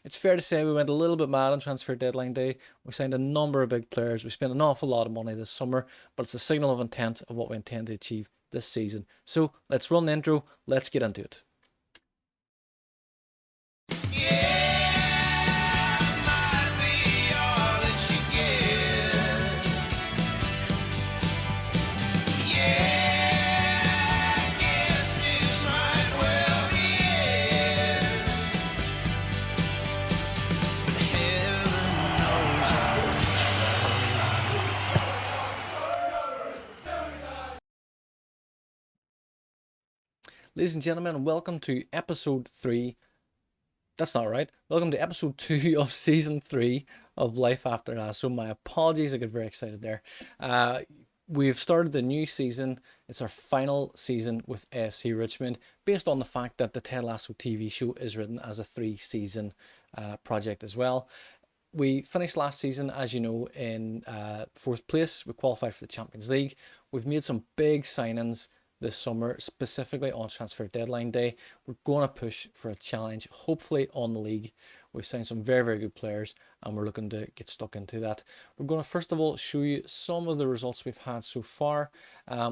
It's fair to say we went a little bit mad on transfer deadline day. We signed a number of big players. We spent an awful lot of money this summer, but it's a signal of intent of what we intend to achieve this season. So let's run the intro. Let's get into it. Ladies and gentlemen, welcome to episode 3. That's not right. Welcome to episode 2 of season 3 of Life After Lasso. My apologies, I got very excited there. We've started the new season. It's our final season with AFC Richmond, based on the fact that the Ted Lasso TV show is written as a 3-season project as well. We finished last season, as you know, in 4th place. We qualified for the Champions League. We've made some big signings this summer, specifically on transfer deadline day. We're going to push for a challenge, hopefully on the league. We've signed some very, very good players, and we're looking to get stuck into that. We're going to first of all show you some of the results we've had so far.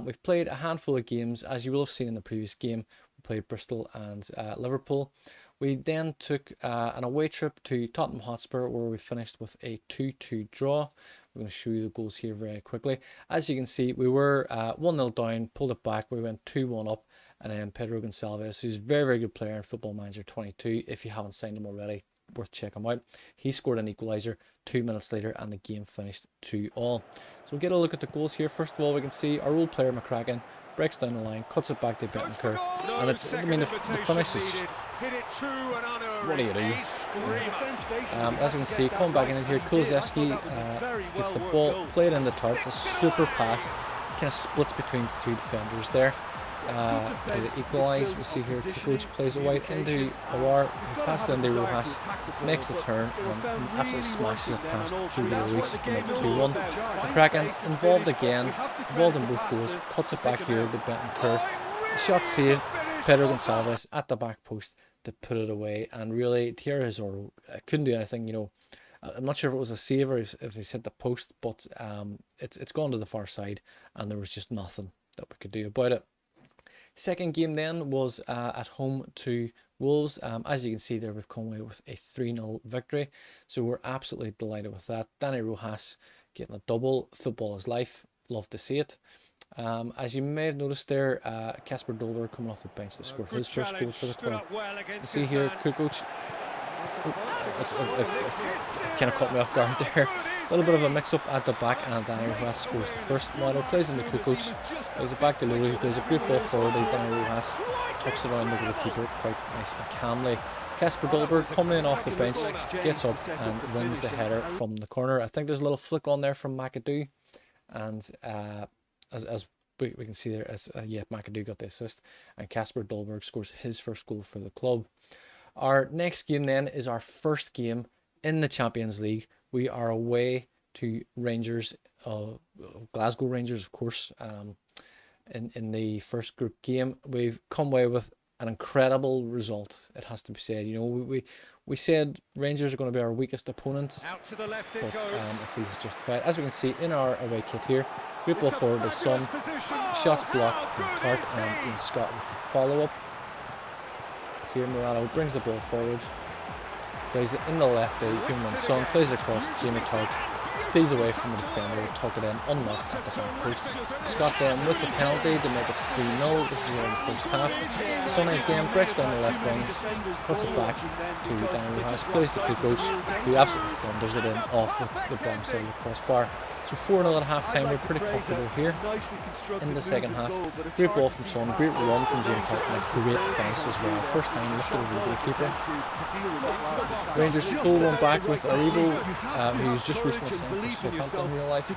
We've played a handful of games, as you will have seen in the previous game. We played Bristol and Liverpool. We then took an away trip to Tottenham Hotspur, where we finished with a 2-2 draw. I'm going to show you the goals here very quickly. As you can see, we were 1-0 down, pulled it back, we went 2-1 up, and then Pedro Gonçalves, who's a very, very good player in Football Manager 22. If you haven't signed him already, worth checking him out. He scored an equaliser 2 minutes later, and the game finished 2-2. So we'll get a look at the goals here. First of all, we can see our old player McCracken breaks down the line, cuts it back to Bettencourt, and it's, I mean, the finish is just, what do you do? As you can see, coming back in here, Kulusevski gets the ball, played in the tarts, a super pass, kind of splits between two defenders there. To equalise, we see here Korky plays it wide into Awar, passes into Rojas, makes the turn, and absolutely smashes it past Hugo Lloris to make it 2-1. McCracken involved again, involved in both goals, cuts it back here to Bettencourt. Shot saved, Pedro Gonçalves at the back post to put it away, and really Thierry Hazard couldn't do anything. You know, I'm not sure if it was a save or if he hit the post, but it's gone to the far side, and there was just nothing that we could do about it. Second game then was at home to Wolves. As you can see there, we've come away with a 3-0 victory, so we're absolutely delighted with that. Danny Rojas getting a double. Football is life. Love to see it. As you may have noticed there, Kasper Dolberg coming off the bench to score his first goal for the club. You see here, Kukoc. It kind of caught me off guard there. A little bit of a mix-up at the back, and Danny Rojas scores the first. Milo plays into Kukoc, plays it back to Lulu, who plays a great ball forward. Danny Rojas tucks it around the goalkeeper quite nice and calmly. Kasper Dolberg coming in off the bench, gets up and wins the header from the corner. I think there's a little flick on there from McAdoo, and as we can see there, McAdoo got the assist, and Kasper Dolberg scores his first goal for the club. Our next game then is our first game in the Champions League. We are away to Rangers, Glasgow Rangers, of course. In the first group game, we've come away with an incredible result, it has to be said. You know, we said Rangers are going to be our weakest opponent, but I feel it's justified. As we can see in our away kit here, great ball forward by Son, shots blocked from Tart, and Ian Scott with the follow-up. So here Morano brings the ball forward, plays it in the left to Heung-min Son, plays it across Jamie Tart, steals away from the defender, tuck it in, unlocked at the back post. Scott then with the penalty to make it 3-0. This is all in the first half. Son again breaks down the left wing, puts it back to Danny Rojas, plays to Kukoc, who absolutely thunders it in off the bottom side of the crossbar. So 4-0 at half time. We're pretty comfortable here in the second half. Great ball from Son, great run from Jamie Tart, and a great finish as well. First time lifted over the goalkeeper. Rangers pull one back with Aribo, who's just recently signed for Southampton in real life. A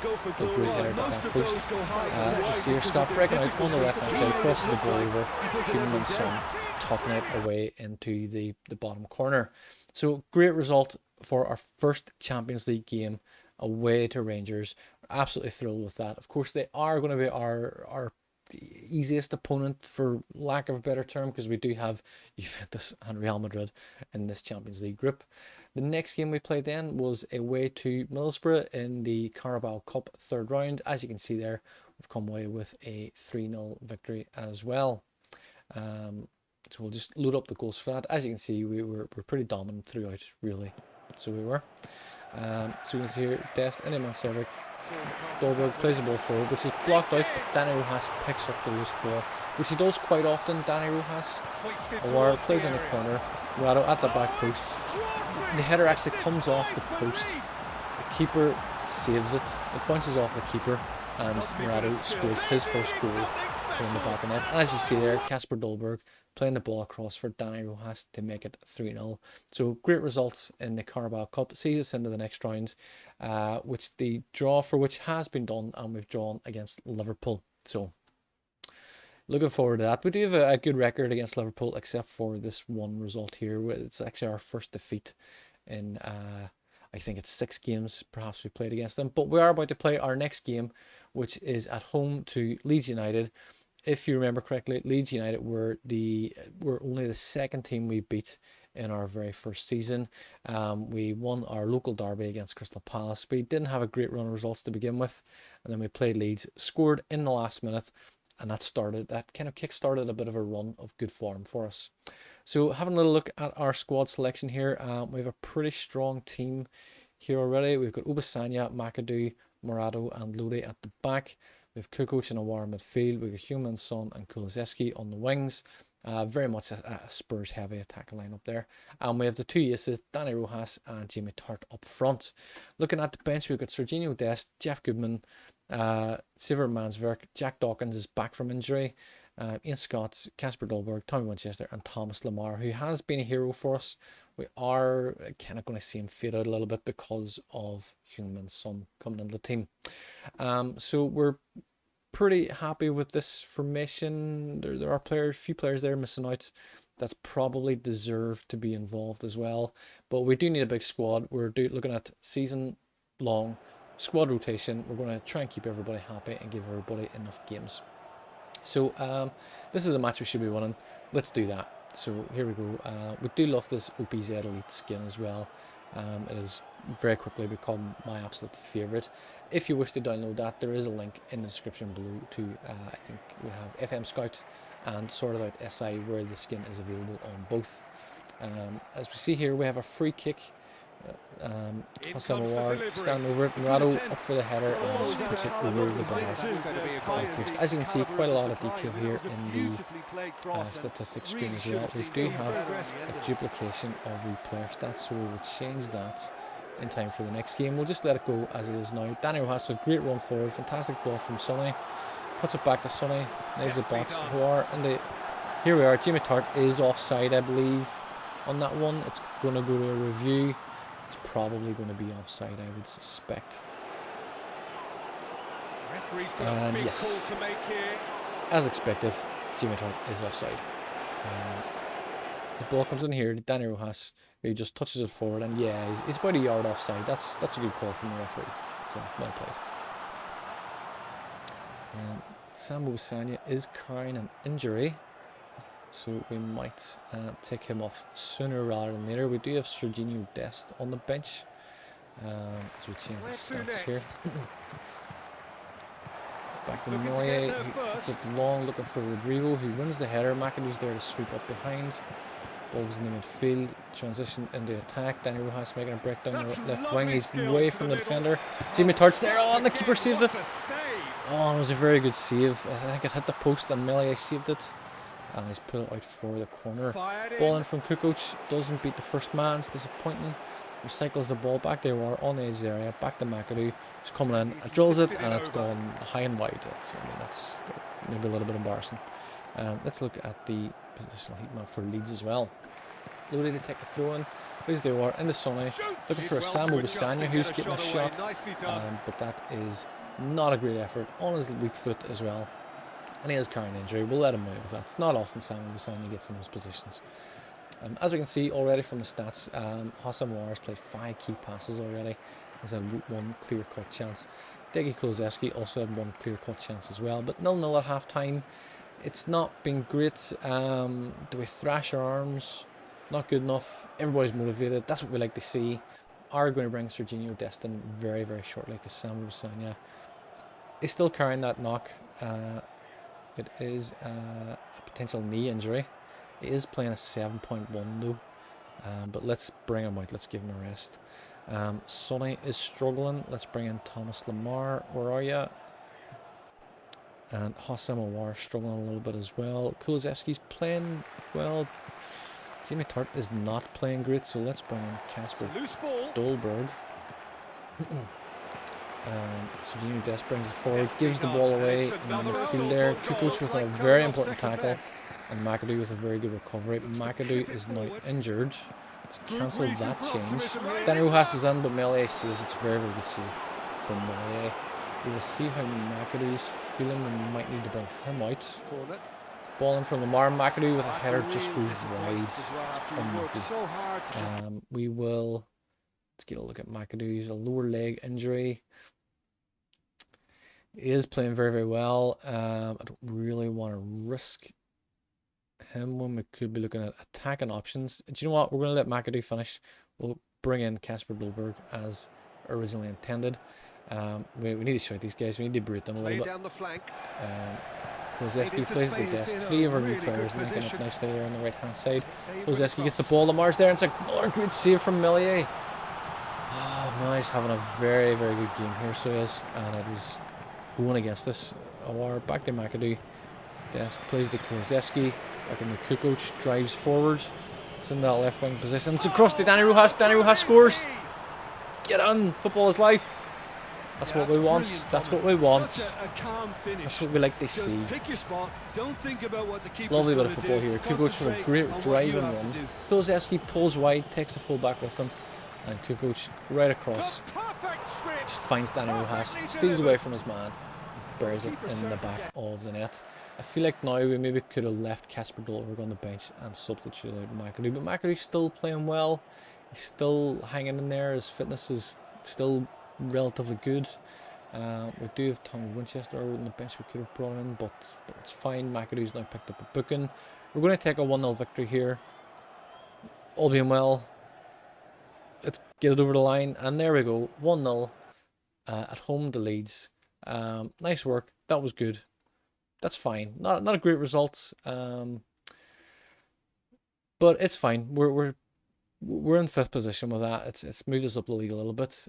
great header at the back post. You see here Scott breaking out on the left hand side, crosses the ball over, Heung-min Son tucking it away into the bottom corner. So great result for our first Champions League game away to Rangers. We're absolutely thrilled with that. Of course, they are going to be our easiest opponent, for lack of a better term, because we do have Juventus and Real Madrid in this Champions League group. The next game we played then was away to Middlesbrough in the Carabao Cup third round. As you can see there, we've come away with a 3-0 victory as well. So we'll just load up the goals for that. As you can see, we're pretty dominant throughout, really. So we were. So you can see here, Dest in Mansevic. Dolberg plays the ball forward, which is blocked out, but Danny Rojas picks up the loose ball, which he does quite often, Danny Rojas. Or plays in the corner, Rado at the back post. The header actually comes off the post. The keeper saves it. It bounces off the keeper, and Rado scores his first goal in the back of net. And as you see there, Kasper Dolberg playing the ball across for Danny Rojas to make it 3-0. So great results in the Carabao Cup. Sees us into the next round, which the draw for which has been done, and we've drawn against Liverpool. So looking forward to that. We do have a good record against Liverpool, except for this one result here. It's actually our first defeat in, I think it's 6 games perhaps we played against them. But we are about to play our next game, which is at home to Leeds United. If you remember correctly, Leeds United were only the second team we beat in our very first season. We won our local derby against Crystal Palace. We didn't have a great run of results to begin with, and then we played Leeds, scored in the last minute, and that kind of kick-started a bit of a run of good form for us. So having a little look at our squad selection here, we have a pretty strong team here already. We've got Obasanya, McAdoo, Morado and Lodi at the back. We have Kukoc and Awar midfield. We've got Human, Son and Kulizeski on the wings. Very much a Spurs heavy attack lineup there. And we have the two aces, Danny Rojas and Jamie Tart up front. Looking at the bench, we've got Serginho Dest, Jeff Goodman, Siver Mansverk, Jack Dawkins is back from injury, Ian Scott, Kasper Dolberg, Tommy Winchester and Thomas Lamar, who has been a hero for us. We are kind of going to see him fade out a little bit because of Human Son coming into the team. So we're pretty happy with this formation. There are few players there missing out that's probably deserve to be involved as well. But we do need a big squad. We're looking at season-long squad rotation. We're going to try and keep everybody happy and give everybody enough games. So this is a match we should be winning. Let's do that. So here we go. We do love this OPZ Elite skin as well. It has very quickly become my absolute favourite. If you wish to download that, there is a link in the description below to, I think we have FM Scout and Sorted Out SI, where the skin is available on both. As we see here, we have a free kick. Hassan Awar standing over it, Morado up for the header and just puts it over the bar. As you can see, quite a lot of detail here in the statistics screen as well. We do have a duplication of the player stats, so we will change that in time for the next game. We'll just let it go as it is now. Danny Rojas with a great run forward, fantastic ball from Sonny, cuts it back to Sonny, nails the box. Here we are. Jamie Tart is offside, I believe, on that one. It's going to go to a review. It's probably going to be offside, I would suspect. And yes, as expected, Jamie Tart is offside. The ball comes in here, Danny Rojas, he just touches it forward, and yeah, he's about a yard offside. That's a good call from the referee. So well played. Sam Busanya is carrying an injury, so we might take him off sooner rather than later. We do have Serginho Dest on the bench, as we change the stats here. Back to Moye, who puts it long, looking for Rodrigo, who wins the header. McAdoo's there to sweep up behind. Ball was in the midfield, transition into attack. Danny Rojas making a break down the left wing. He's away from the defender. Jamie Tart's there, and the keeper saved it. Oh, it was a very good save. I think it hit the post and Melee saved it. And he's put it out for the corner. Ball in from Kukoc, doesn't beat the first man, it's disappointing. Recycles the ball back there, we're on the edge area, back to McAdoo. He's coming in, drills it, and it's gone high and wide. That's maybe a little bit embarrassing. Let's look at the positional heat map for Leeds as well. Lodi to take the throw in. Please they are in the Sonny, looking for a Samu Busanya who's getting a shot, but that is not a great effort on his weak foot as well. And he has carrying injury. We'll let him away with that. It's not often Samu Busanya gets in those positions. As we can see already from the stats, Hassan Moore has played 5 key passes already. He's had 1 clear-cut chance. Degi Kulizeski also had 1 clear-cut chance as well. But 0-0 at half-time. It's not been great. Do we thrash our arms? not good enough. Everybody's motivated. That's what we like to see. Are going to bring Serginho Destin very, very shortly because Sam Busanya is still carrying that knock. It is a potential knee injury. He is playing a 7.1 though. But let's bring him out. Let's give him a rest. Sonny is struggling. Let's bring in Thomas Lamar. Where are you? And Hossam Awar struggling a little bit as well. Kulusevski's playing well. Jimmy Tart is not playing great, so let's bring in Kasper Dolberg. Serginho Dest brings it forward, gives the ball away in the midfield there. Kukoc with a very important tackle, and McAdoo with a very good recovery. McAdoo is now injured. Let's cancel that change. Danny Rojas is in, but Melee saves. It's a very, very good save from Melee. We will see how McAdoo's feeling. We might need to bring him out. Ball in from Lamar. McAdoo with a header just goes wide. It's unlucky. We will... Let's get a look at McAdoo. He's a lower leg injury. He is playing very, very well. I don't really want to risk him when we could be looking at attacking options. Do you know what? We're going to let McAdoo finish. We'll bring in Kasper Dolberg as originally intended. We need to shout these guys. We need to berate them a little bit. Kulusevski plays the best. 3 of our new players linking up nicely there on the right hand side. Kulusevski gets the ball. Lamar's there. And it's like another great save from Melier. Melier's having a very, very good game here, so he is. And it is going against us. Awar back to McAdoo. Dest plays to Kulusevski. Back in the Kukoc. Drives forward. It's in that left wing position. It's across to Danny Rojas. Danny Rojas scores. Get on. Football is life. That's what we want. That's what we want. That's what we like to see. Lovely bit of football here. Kukoc with a great drive and run. Kulusevski pulls wide, takes the full back with him. And Kukoc right across. Just finds Danny Rojas. Steals away from his man. Buries it in the back of the net. I feel like now we maybe could have left Kasper Dolberg on the bench and substituted out McAdoo. But McAdoo's still playing well. He's still hanging in there. His fitness is still relatively good. We do have Tommy Winchester on the bench we could have brought in, but it's fine. McAdoo's now picked up a booking. We're going to take a 1-0 victory here. All being well, let's get it over the line, and there we go. 1-0 at home to Leeds. Nice work. That was good. That's fine. Not a great result, but it's fine. We're in 5th position with that. It's moved us up the league a little bit.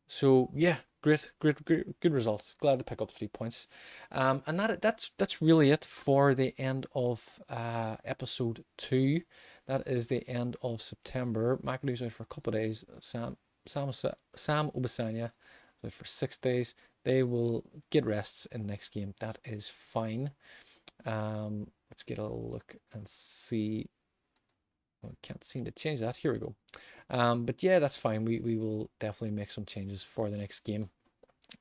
So yeah, great, good result. Glad to pick up 3 points. And that's really it for the end of episode 2. That is the end of September. McAdoo's out for a couple of days. Sam Obisanya out for 6 days. They will get rests in the next game. That is fine. Let's get a look and see. I can't seem to change that. Here we go. But yeah, that's fine. We will definitely make some changes for the next game.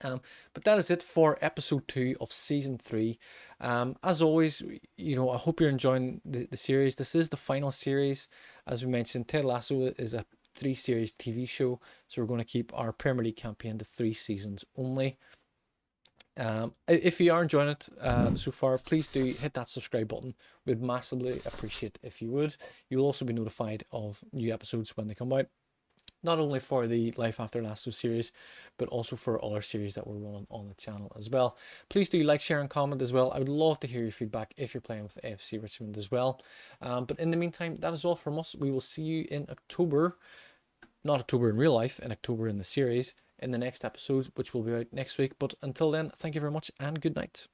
But that is it for episode 2 of season 3. As always, I hope you're enjoying the series. This is the final series. As we mentioned, Ted Lasso is a 3-series TV show, so we're going to keep our Premier League campaign to 3 seasons only. If you are enjoying it so far, please do hit that subscribe button. We'd massively appreciate if you would. You'll also be notified of new episodes when they come out, not only for the Life After Lasso series, but also for other series that we're running on the channel as well. Please do like, share and comment as well. I would love to hear your feedback if you're playing with AFC Richmond as well. But in the meantime, that is all from us. We will see you in October, not October in real life, in October in the series, in the next episode, which will be out next week. But until then, thank you very much and good night.